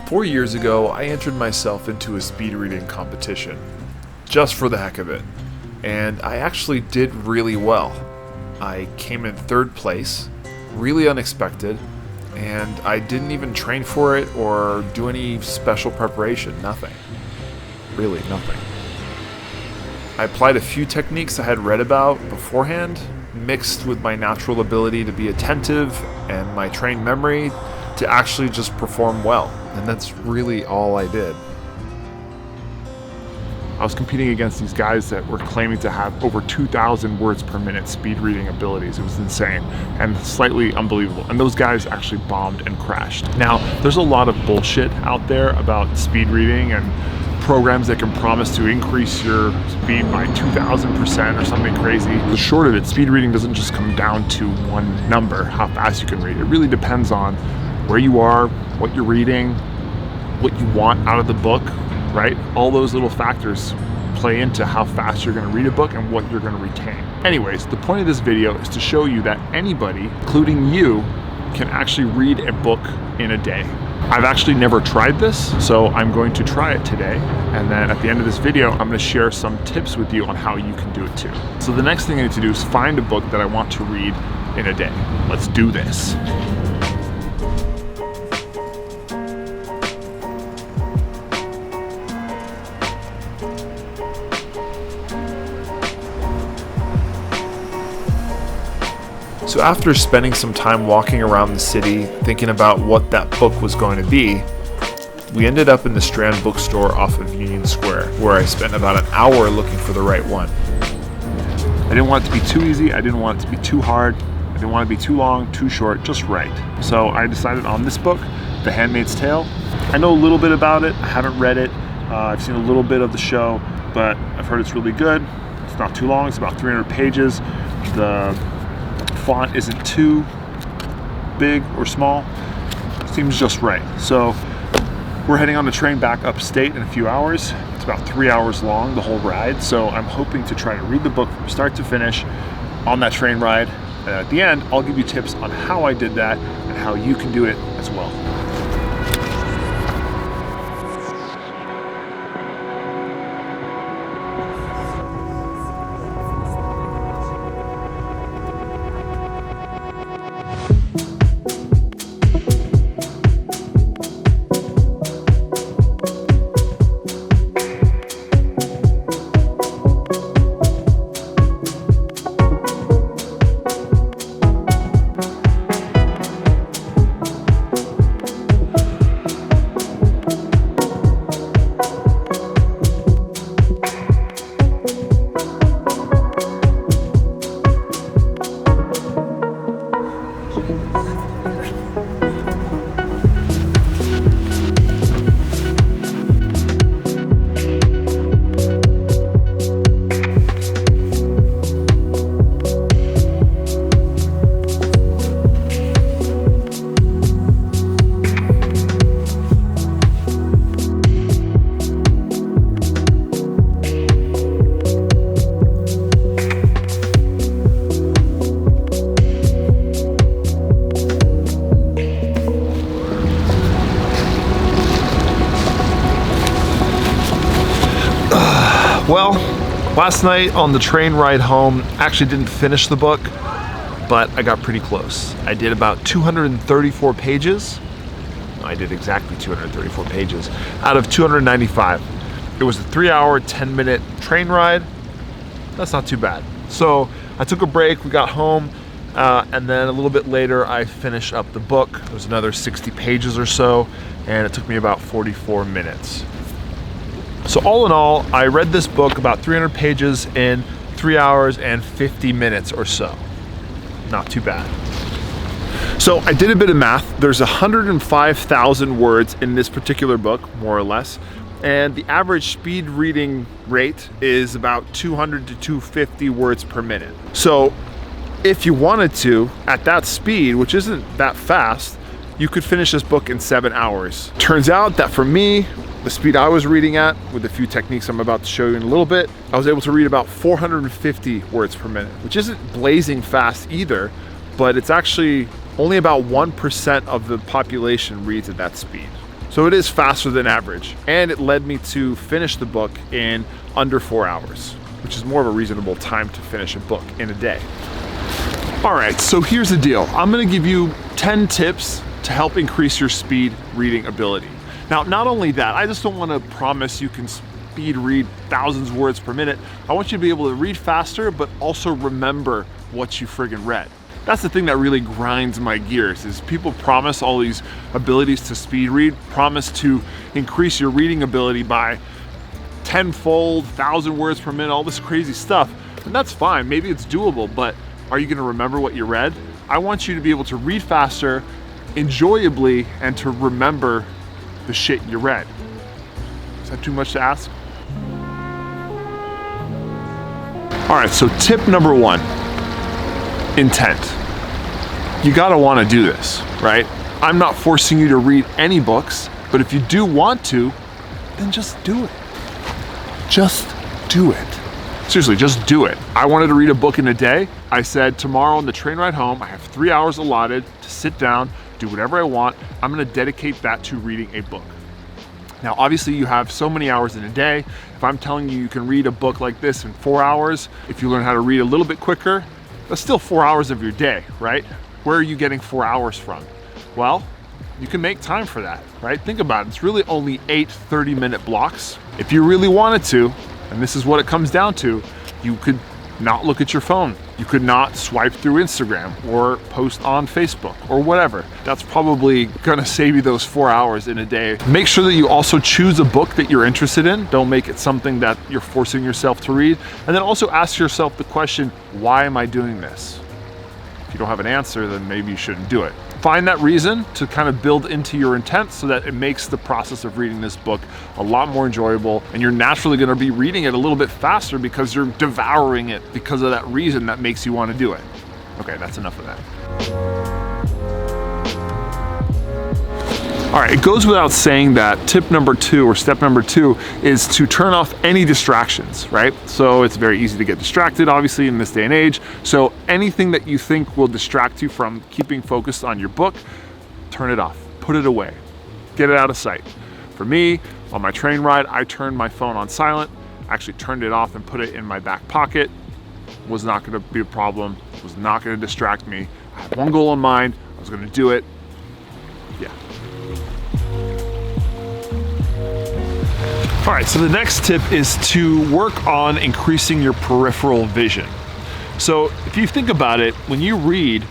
4 years ago, I entered myself into a speed reading competition, just for the heck of it, and I actually did really well. I came in third place, really unexpected, and I didn't even train for it or do any special preparation, nothing. Really, nothing. I applied a few techniques I had read about beforehand, mixed with my natural ability to be attentive and my trained memory to actually just perform well. And that's really all I did. I was competing against these guys that were claiming to have over 2,000 words per minute speed reading abilities. It was insane and slightly unbelievable. And those guys actually bombed and crashed. Now, there's a lot of bullshit out there about speed reading and programs that can promise to increase your speed by 2,000% or something crazy. The short of it, speed reading doesn't just come down to one number, how fast you can read. It really depends on where you are, what you're reading, what you want out of the book, right? All those little factors play into how fast you're gonna read a book and what you're gonna retain. Anyways, the point of this video is to show you that anybody, including you, can actually read a book in a day. I've actually never tried this, so I'm going to try it today. And then at the end of this video, I'm gonna share some tips with you on how you can do it too. So the next thing I need to do is find a book that I want to read in a day. Let's do this. So after spending some time walking around the city, thinking about what that book was going to be, we ended up in the Strand bookstore off of Union Square, where I spent about an hour looking for the right one. I didn't want it to be too easy, I didn't want it to be too hard, I didn't want it to be too long, too short, just right. So I decided on this book, The Handmaid's Tale. I know a little bit about it, I haven't read it, I've seen a little bit of the show, but I've heard it's really good. It's not too long, it's about 300 pages. The font isn't too big or small, seems just right. So we're heading on the train back upstate in a few hours. It's about 3 hours long, the whole ride. So I'm hoping to try to read the book from start to finish on that train ride. And at the end, I'll give you tips on how I did that and how you can do it as well. Well, last night on the train ride home, I actually didn't finish the book, but I got pretty close. I did about 234 pages. I did exactly 234 pages out of 295. It was a 3 hour, 10-minute train ride. That's not too bad. So I took a break, we got home, and then a little bit later I finished up the book. It was another 60 pages or so, and it took me about 44 minutes. So all in all, I read this book about 300 pages in 3 hours and 50 minutes or so. Not too bad. So I did a bit of math. There's 105,000 words in this particular book, more or less. And the average speed reading rate is about 200 to 250 words per minute. So if you wanted to, at that speed, which isn't that fast, you could finish this book in 7 hours. Turns out that for me, the speed I was reading at, with a few techniques I'm about to show you in a little bit, I was able to read about 450 words per minute, which isn't blazing fast either, but it's actually only about 1% of the population reads at that speed. So it is faster than average, and it led me to finish the book in under 4 hours, which is more of a reasonable time to finish a book in a day. All right, so here's the deal. I'm gonna give you 10 tips to help increase your speed reading ability. Now, not only that, I just don't wanna promise you can speed read thousands of words per minute. I want you to be able to read faster, but also remember what you friggin' read. That's the thing that really grinds my gears, is people promise all these abilities to speed read, promise to increase your reading ability by tenfold, 1,000 words per minute, all this crazy stuff. And that's fine, maybe it's doable, but are you gonna remember what you read? I want you to be able to read faster, enjoyably, and to remember the shit you read. Is that too much to ask? All right, so tip number 1, intent. You gotta wanna do this, right? I'm not forcing you to read any books, but if you do want to, then just do it. Just do it. Seriously, just do it. I wanted to read a book in a day. I said tomorrow on the train ride home, I have 3 hours allotted to sit down, do whatever I want. I'm gonna dedicate that to reading a book. Now, obviously you have so many hours in a day. If I'm telling you you can read a book like this in 4 hours, if you learn how to read a little bit quicker, that's still 4 hours of your day, right? Where are you getting 4 hours from? Well, you can make time for that, right? Think about it, it's really only 8 30-minute blocks. If you really wanted to, and this is what it comes down to, you could not look at your phone. You could not swipe through Instagram or post on Facebook or whatever. That's probably gonna save you those 4 hours in a day. Make sure that you also choose a book that you're interested in. Don't make it something that you're forcing yourself to read. And then also ask yourself the question, why am I doing this? If you don't have an answer, then maybe you shouldn't do it. Find that reason to kind of build into your intent so that it makes the process of reading this book a lot more enjoyable, and you're naturally going to be reading it a little bit faster because you're devouring it because of that reason that makes you want to do it. Okay, that's enough of that. All right, it goes without saying that tip number 2 or step number 2 is to turn off any distractions, right? So it's very easy to get distracted, obviously, in this day and age. So anything that you think will distract you from keeping focused on your book, turn it off, put it away, get it out of sight. For me, on my train ride, I turned my phone on silent, actually turned it off and put it in my back pocket. Was not gonna be a problem, was not gonna distract me. I had one goal in mind, I was gonna do it. Yeah. All right, so the next tip is to work on increasing your peripheral vision. So if you think about it, when you read,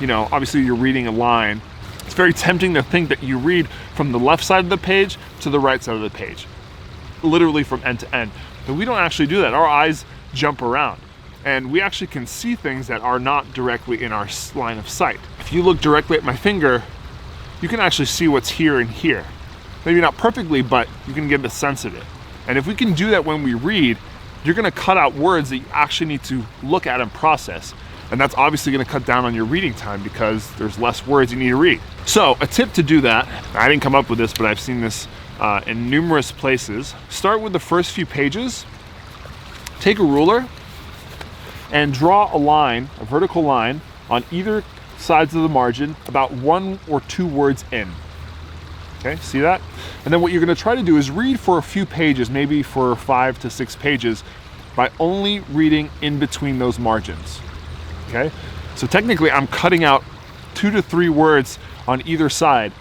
obviously you're reading a line, it's very tempting to think that you read from the left side of the page to the right side of the page, literally from end to end. But we don't actually do that. Our eyes jump around, and we actually can see things that are not directly in our line of sight. If you look directly at my finger, you can actually see what's here and here. Maybe not perfectly, but you can get the sense of it. And if we can do that when we read, you're gonna cut out words that you actually need to look at and process. And that's obviously gonna cut down on your reading time because there's less words you need to read. So a tip to do that, I didn't come up with this, but I've seen this in numerous places. Start with the first few pages, take a ruler, and draw a line, a vertical line, on either sides of the margin, about 1 or 2 words in. Okay, see that? And then what you're gonna try to do is read for a few pages, maybe for 5 to 6 pages, by only reading in between those margins, okay? So technically I'm cutting out 2 to 3 words on either side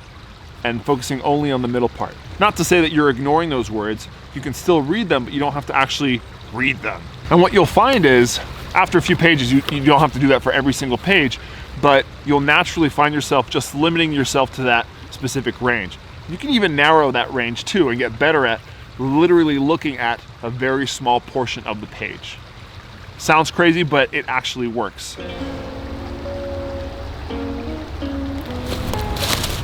and focusing only on the middle part. Not to say that you're ignoring those words, you can still read them, but you don't have to actually read them. And what you'll find is, after a few pages, you don't have to do that for every single page, but you'll naturally find yourself just limiting yourself to that specific range. You can even narrow that range too and get better at literally looking at a very small portion of the page. Sounds crazy, but it actually works.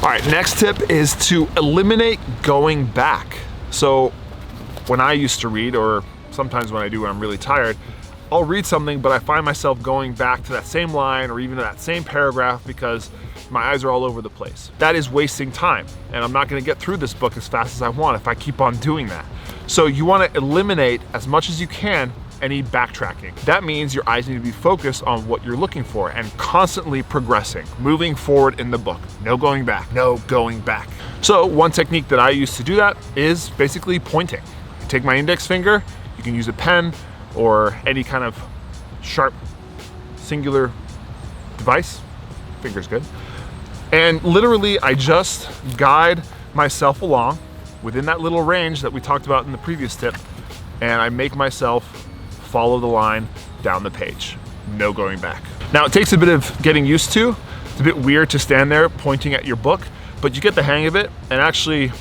All right, next tip is to eliminate going back. So when I used to read, or sometimes when I do when I'm really tired, I'll read something, but I find myself going back to that same line or even to that same paragraph because my eyes are all over the place. That is wasting time, and I'm not gonna get through this book as fast as I want if I keep on doing that. So you wanna eliminate as much as you can any backtracking. That means your eyes need to be focused on what you're looking for and constantly progressing, moving forward in the book. No going back, no going back. So one technique that I use to do that is basically pointing. I take my index finger, you can use a pen or any kind of sharp singular device, finger's good, and literally I just guide myself along within that little range that we talked about in the previous tip, and I make myself follow the line down the page. No going back. Now it takes a bit of getting used to. It's a bit weird to stand there pointing at your book, but you get the hang of it, and actually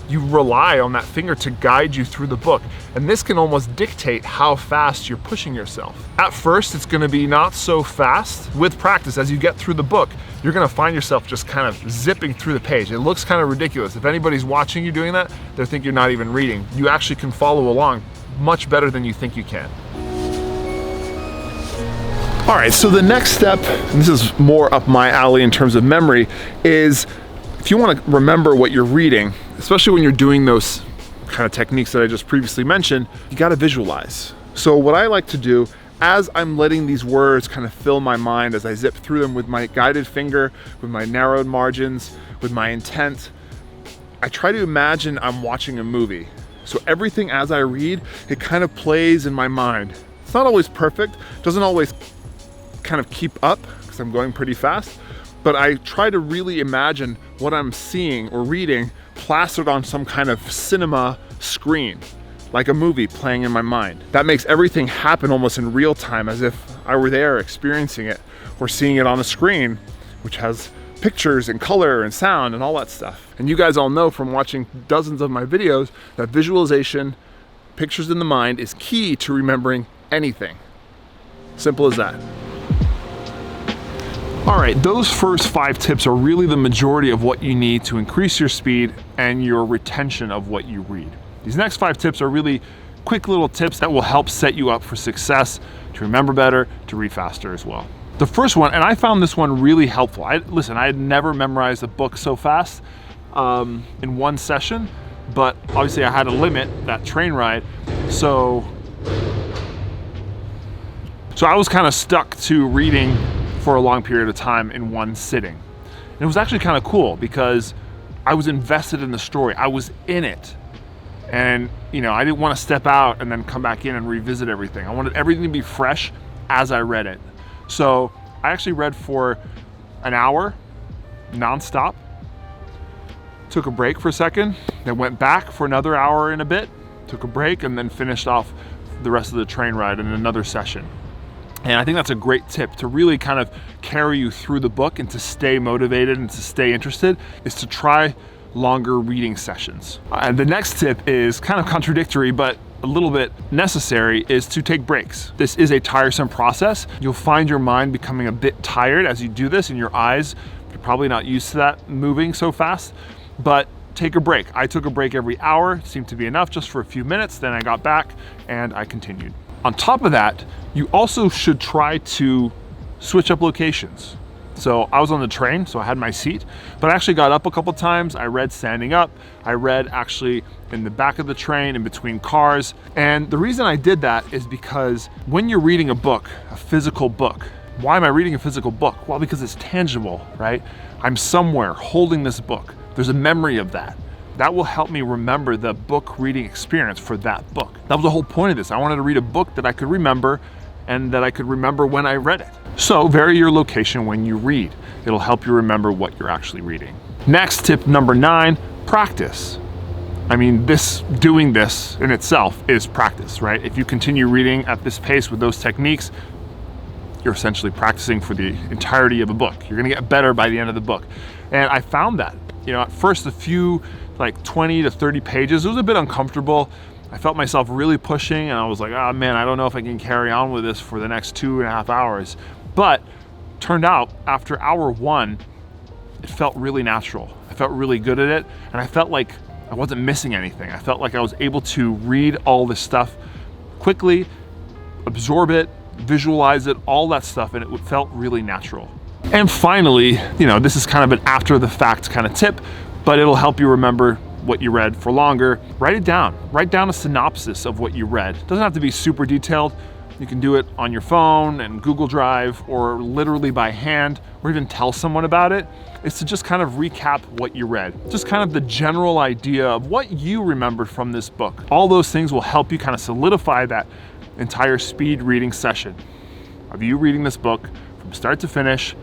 you rely on that finger to guide you through the book. And this can almost dictate how fast you're pushing yourself. At first, it's gonna be not so fast. With practice, as you get through the book, you're gonna find yourself just kind of zipping through the page. It looks kind of ridiculous. If anybody's watching you doing that, they think you're not even reading. You actually can follow along much better than you think you can. All right, so the next step, and this is more up my alley in terms of memory, is if you want to remember what you're reading, especially when you're doing those kind of techniques that I just previously mentioned, you got to visualize. So what I like to do, as I'm letting these words kind of fill my mind as I zip through them with my guided finger, with my narrowed margins, with my intent, I try to imagine I'm watching a movie. So everything as I read, it kind of plays in my mind. It's not always perfect, doesn't always kind of keep up because I'm going pretty fast, but I try to really imagine what I'm seeing or reading plastered on some kind of cinema screen, like a movie playing in my mind. That makes everything happen almost in real time, as if I were there experiencing it or seeing it on a screen, which has pictures and color and sound and all that stuff. And you guys all know from watching dozens of my videos that visualization, pictures in the mind, is key to remembering anything. Simple as that. All right, those first 5 tips are really the majority of what you need to increase your speed and your retention of what you read. These next 5 tips are really quick little tips that will help set you up for success, to remember better, to read faster as well. The first one, and I found this one really helpful. I had never memorized a book so fast in one session, but obviously I had a limit, that train ride, so I was kind of stuck to reading for a long period of time in one sitting. And it was actually kind of cool because I was invested in the story. I was in it. And I didn't want to step out and then come back in and revisit everything. I wanted everything to be fresh as I read it. So I actually read for an hour, nonstop, took a break for a second, then went back for another hour and a bit, took a break, and then finished off the rest of the train ride in another session. And I think that's a great tip to really kind of carry you through the book and to stay motivated and to stay interested, is to try longer reading sessions. And the next tip is kind of contradictory, but a little bit necessary, is to take breaks. This is a tiresome process. You'll find your mind becoming a bit tired as you do this, and your eyes, you're probably not used to that moving so fast, but take a break. I took a break every hour, it seemed to be enough, just for a few minutes, then I got back and I continued. On top of that, you also should try to switch up locations. So I was on the train, so I had my seat, but I actually got up a couple times. I read standing up. I read actually in the back of the train, in between cars. And the reason I did that is because when you're reading a book, a physical book, why am I reading a physical book? Well, because it's tangible, right? I'm somewhere holding this book. There's a memory of that. That will help me remember the book reading experience for that book. That was the whole point of this. I wanted to read a book that I could remember and that I could remember when I read it. So vary your location when you read. It'll help you remember what you're actually reading. Next, tip number 9, practice. I mean, doing this in itself is practice, right? If you continue reading at this pace with those techniques, you're essentially practicing for the entirety of a book. You're gonna get better by the end of the book. And I found that, at first a few, like 20 to 30 pages, it was a bit uncomfortable. I felt myself really pushing, and I was like, oh man, I don't know if I can carry on with this for the next 2.5 hours. But turned out after hour 1, it felt really natural. I felt really good at it, and I felt like I wasn't missing anything. I felt like I was able to read all this stuff quickly, absorb it, visualize it, all that stuff, and it felt really natural. And finally, this is kind of an after the fact kind of tip, but it'll help you remember what you read for longer, write it down. Write down a synopsis of what you read. It doesn't have to be super detailed. You can do it on your phone and Google Drive, or literally by hand, or even tell someone about it. It's to just kind of recap what you read. Just kind of the general idea of what you remembered from this book. All those things will help you kind of solidify that entire speed reading session of you reading this book from start to finish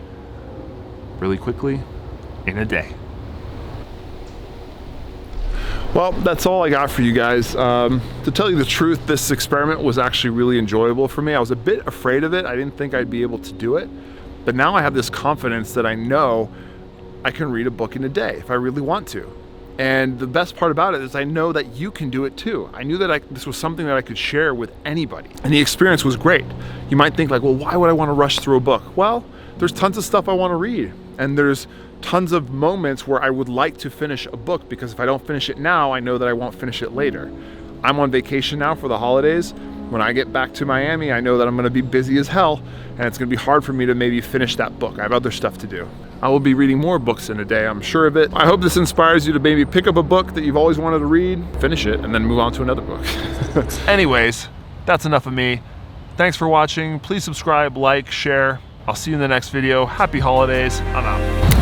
really quickly in a day. Well, that's all I got for you guys. To tell you the truth, this experiment was actually really enjoyable for me. I was a bit afraid of it. I didn't think I'd be able to do it. But now I have this confidence that I know I can read a book in a day if I really want to. And the best part about it is I know that you can do it too. I knew that this was something that I could share with anybody. And the experience was great. You might think like, well, why would I want to rush through a book? Well, there's tons of stuff I want to read. And there's tons of moments where I would like to finish a book, because if I don't finish it now, I know that I won't finish it later. I'm on vacation now for the holidays. When I get back to Miami, I know that I'm going to be busy as hell, and it's going to be hard for me to maybe finish that book. I have other stuff to do. I will be reading more books in a day, I'm sure of it. I hope this inspires you to maybe pick up a book that you've always wanted to read, finish it, and then move on to another book. Anyways, that's enough of me. Thanks for watching. Please subscribe, like, share. I'll see you in the next video. Happy holidays. I'm out.